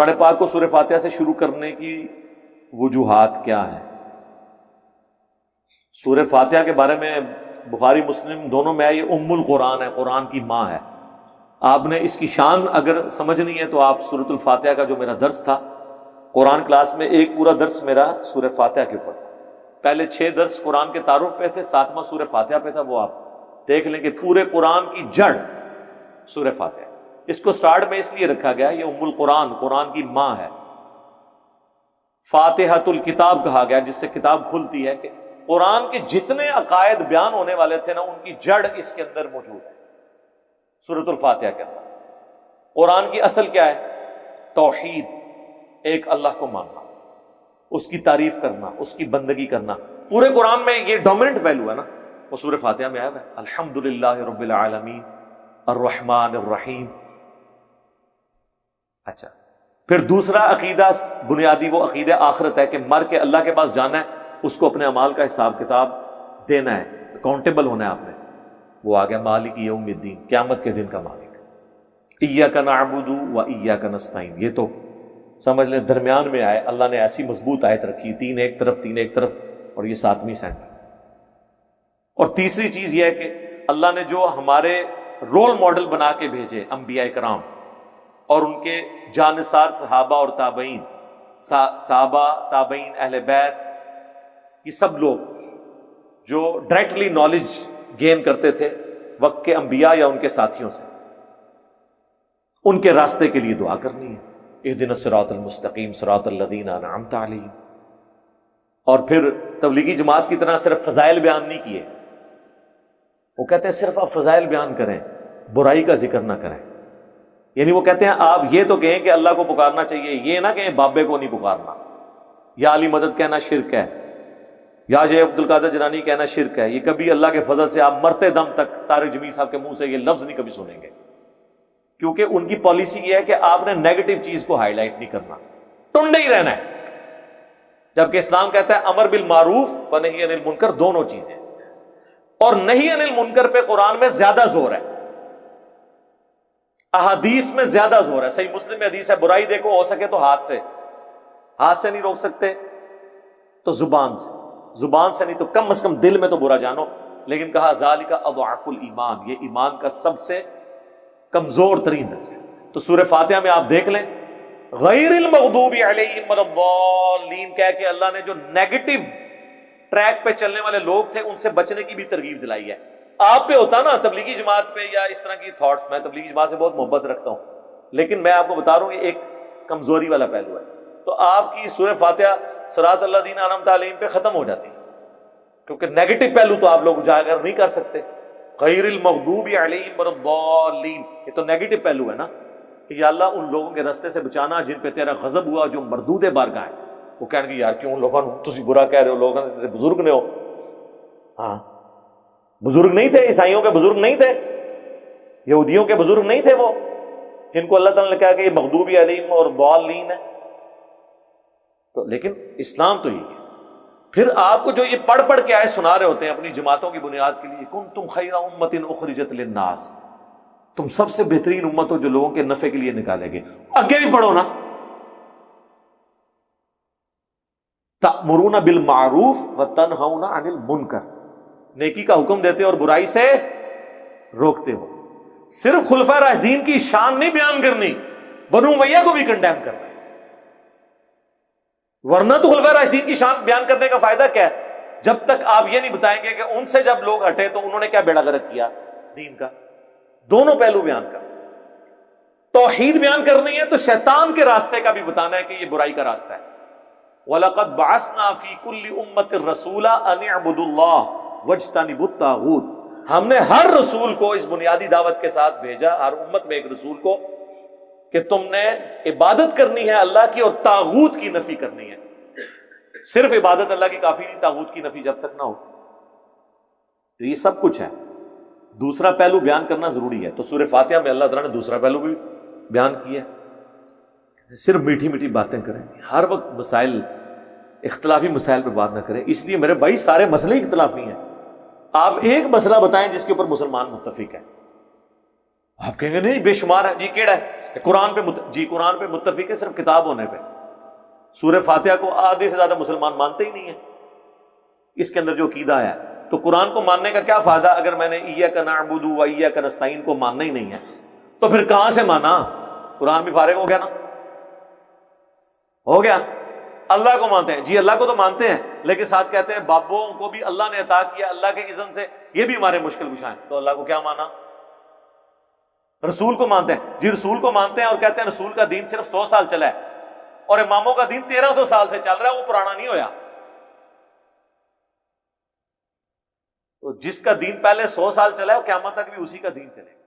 قرآن پاک کو سورہ فاتحہ سے شروع کرنے کی وجوہات کیا ہیں؟ سورہ فاتحہ کے بارے میں بخاری مسلم دونوں میں ہے، یہ ام القرآن ہے، قرآن کی ماں ہے۔ آپ نے اس کی شان اگر سمجھنی ہے تو آپ سورۃ الفاتحہ کا جو میرا درس تھا قرآن کلاس میں، ایک پورا درس میرا سورہ فاتحہ کے اوپر تھا۔ پہلے 6 درس قرآن کے تعارف پہ تھے، 7واں سورہ فاتحہ پہ تھا، وہ آپ دیکھ لیں کہ پورے قرآن کی جڑ سورہ فاتحہ۔ اس کو سٹارٹ میں اس لیے رکھا گیا، یہ ام القرآن، قرآن کی ماں ہے۔ فاتحۃ الکتاب کہا گیا جس سے کتاب کھلتی ہے، کہ قرآن کے جتنے عقائد بیان ہونے والے تھے نا، ان کی جڑ اس کے اندر موجود ہے سورۃ الفاتحہ کے اندر۔ قرآن کی اصل کیا ہے؟ توحید، ایک اللہ کو ماننا، اس کی تعریف کرنا، اس کی بندگی کرنا۔ پورے قرآن میں یہ ڈومیننٹ پہلو ہے نا، وہ سورہ فاتحہ میں آیا ہے، الحمدللہ رب العالمین الرحمن الرحیم۔ اچھا، پھر دوسرا عقیدہ بنیادی وہ عقیدہ آخرت ہے، کہ مر کے اللہ کے پاس جانا ہے، اس کو اپنے اعمال کا حساب کتاب دینا ہے، اکاؤنٹیبل ہونا ہے آپ نے۔ وہ آ گیا مالک یوم الدین، قیامت کے دن کا مالک۔ ایاک نعبد و ایاک نستعین، یہ تو سمجھ لیں درمیان میں آئے، اللہ نے ایسی مضبوط آیت رکھی، 3 ایک طرف 3 ایک طرف، اور یہ 7ویں سینٹر۔ اور تیسری چیز یہ ہے کہ اللہ نے جو ہمارے رول ماڈل بنا کے بھیجے، انبیاء کرام اور ان کے جانثار صحابہ اور تابعین، صحابہ تابعین اہل بیت، یہ سب لوگ جو ڈائریکٹلی نالج گین کرتے تھے وقت کے انبیاء یا ان کے ساتھیوں سے، ان کے راستے کے لیے دعا کرنی ہے، اہدنا الصراط المستقیم صراط الذین انعمت علیہم۔ اور پھر تبلیغی جماعت کی طرح صرف فضائل بیان نہیں کیے، وہ کہتے ہیں صرف آپ فضائل بیان کریں، برائی کا ذکر نہ کریں۔ یعنی وہ کہتے ہیں آپ یہ تو کہیں کہ اللہ کو پکارنا چاہیے، یہ نہ کہیں بابے کو نہیں پکارنا، یا علی مدد کہنا شرک ہے، یا شیخ عبد القادر جیلانی کہنا شرک ہے۔ یہ کبھی اللہ کے فضل سے آپ مرتے دم تک طارق جمیل صاحب کے منہ سے یہ لفظ نہیں کبھی سنیں گے، کیونکہ ان کی پالیسی یہ ہے کہ آپ نے نیگیٹو چیز کو ہائی لائٹ نہیں کرنا، ٹنڈے ہی رہنا ہے۔ جبکہ اسلام کہتا ہے امر بالمعروف و نہی عن المنکر، دونوں چیزیں، اور نہی عن المنکر پہ قرآن میں زیادہ زور ہے، احادیث میں زیادہ زور ہے۔ صحیح مسلم میں حدیث ہے، برائی دیکھو ہو سکے تو ہاتھ سے نہیں روک سکتے تو زبان سے نہیں تو کم از کم دل میں تو برا جانو، لیکن کہا ذالک اضعف الایمان، یہ ایمان کا سب سے کمزور ترین درجہ ہے۔ تو سورہ فاتحہ میں آپ دیکھ لیں، غیر المغضوب علیہم ولا الضالین کہہ کے اللہ نے جو نیگیٹو ٹریک پہ چلنے والے لوگ تھے ان سے بچنے کی بھی ترغیب دلائی ہے۔ آپ پہ ہوتا نا تبلیغی جماعت پہ یا اس طرح کی تھاٹس، میں تبلیغی جماعت سے بہت محبت رکھتا ہوں، لیکن میں آپ کو بتا رہا ہوں یہ ایک کمزوری والا پہلو ہے۔ تو آپ کی سورہ فاتحہ صراط الذین انعمت علیہم پہ ختم ہو جاتی، کیونکہ نیگیٹو پہلو تو آپ لوگ اجاگر نہیں کر سکتے۔ غیر المغضوب علیہم ولا الضالین، یہ تو نیگیٹو پہلو ہے نا، کہ یا اللہ ان لوگوں کے رستے سے بچانا جن پہ تیرا غضب ہوا، جو مردود بارگاہ ہیں۔ وہ کہنے گے یار کیوں لوگوں تسی برا کہہ رہے ہو، لوگوں نے بزرگ نے ہو، ہاں بزرگ نہیں تھے، عیسائیوں کے بزرگ نہیں تھے، یہودیوں کے بزرگ نہیں تھے، وہ جن کو اللہ تعالیٰ نے کہا کہ یہ مغضوب علیہم اور ضالین ہے۔ تو لیکن اسلام تو یہ ہے۔ پھر آپ کو جو یہ پڑھ کے آئے سنا رہے ہوتے ہیں اپنی جماعتوں کی بنیاد کے لیے، کنتم خیر امۃ اخرجت للناس، تم سب سے بہترین امت ہو جو لوگوں کے نفع کے لیے نکالے گئے۔ آگے بھی پڑھو نا، تأمرون بالمعروف وتنہون عن المنکر، نیکی کا حکم دیتے اور برائی سے روکتے ہو۔ صرف خلفائے راشدین کی شان نہیں بیان کرنی، بنو امیہ کو بھی کنڈیم کرنا ہے، ورنہ تو خلفائے راشدین کی شان بیان کرنے کا فائدہ کیا ہے جب تک آپ یہ نہیں بتائیں گے کہ ان سے جب لوگ ہٹے تو انہوں نے کیا بیڑا غرق کیا دین کا۔ دونوں پہلو بیان کر، توحید بیان کرنی ہے تو شیطان کے راستے کا بھی بتانا ہے کہ یہ برائی کا راستہ ہے۔ وَلَقَدْ بَعَثْنَا فِي كُلِّ أُمَّةٍ رَسُولًا أَنِ اعْبُدُوا اللَّهَ وَاجْتَنِبُوا الطَّاغُوتَ، ہم نے ہر رسول کو اس بنیادی دعوت کے ساتھ بھیجا، ہر امت میں ایک رسول کو، کہ تم نے عبادت کرنی ہے اللہ کی اور طاغوت کی نفی کرنی ہے۔ صرف عبادت اللہ کی کافی نہیں، طاغوت کی نفی جب تک نہ ہو۔ تو یہ سب کچھ ہے، دوسرا پہلو بیان کرنا ضروری ہے۔ تو سورہ فاتحہ میں اللہ تعالیٰ نے دوسرا پہلو بھی بیان کیا ہے، صرف میٹھی میٹھی باتیں کریں، ہر وقت مسائل اختلافی مسائل پہ بات نہ کریں۔ اس لیے میرے بھائی سارے مسئلے اختلافی ہیں، آپ ایک مسئلہ بتائیں جس کے اوپر مسلمان متفق ہے۔ آپ کہیں گے نہیں بے شمار ہے، جی کیڑا ہے؟ قرآن پہ جی قرآن پہ متفق ہے صرف کتاب ہونے پہ۔ سورہ فاتحہ کو آدھے سے زیادہ مسلمان مانتے ہی نہیں ہیں، اس کے اندر جو عقیدہ ہے۔ تو قرآن کو ماننے کا کیا فائدہ اگر میں نے ایاک نعبد و ایاک نستعین کو ماننا ہی نہیں ہے؟ تو پھر کہاں سے مانا؟ قرآن بھی فارغ ہو گیا نا، ہو گیا۔ اللہ کو مانتے ہیں، جی اللہ کو تو مانتے ہیں، لیکن ساتھ کہتے ہیں بابوں کو بھی اللہ نے عطا کیا اللہ کے اذن سے، یہ بھی ہمارے مشکل کشا ہیں، تو اللہ کو کیا مانا؟ رسول کو مانتے ہیں، جی رسول کو مانتے ہیں اور کہتے ہیں رسول کا دین صرف 100 سال چلا ہے اور اماموں کا دین 1300 سال سے چل رہا ہے، وہ پرانا نہیں ہویا۔ تو جس کا دین پہلے 100 سال چلا ہے وہ قیامت تک بھی اسی کا دین چلے گا۔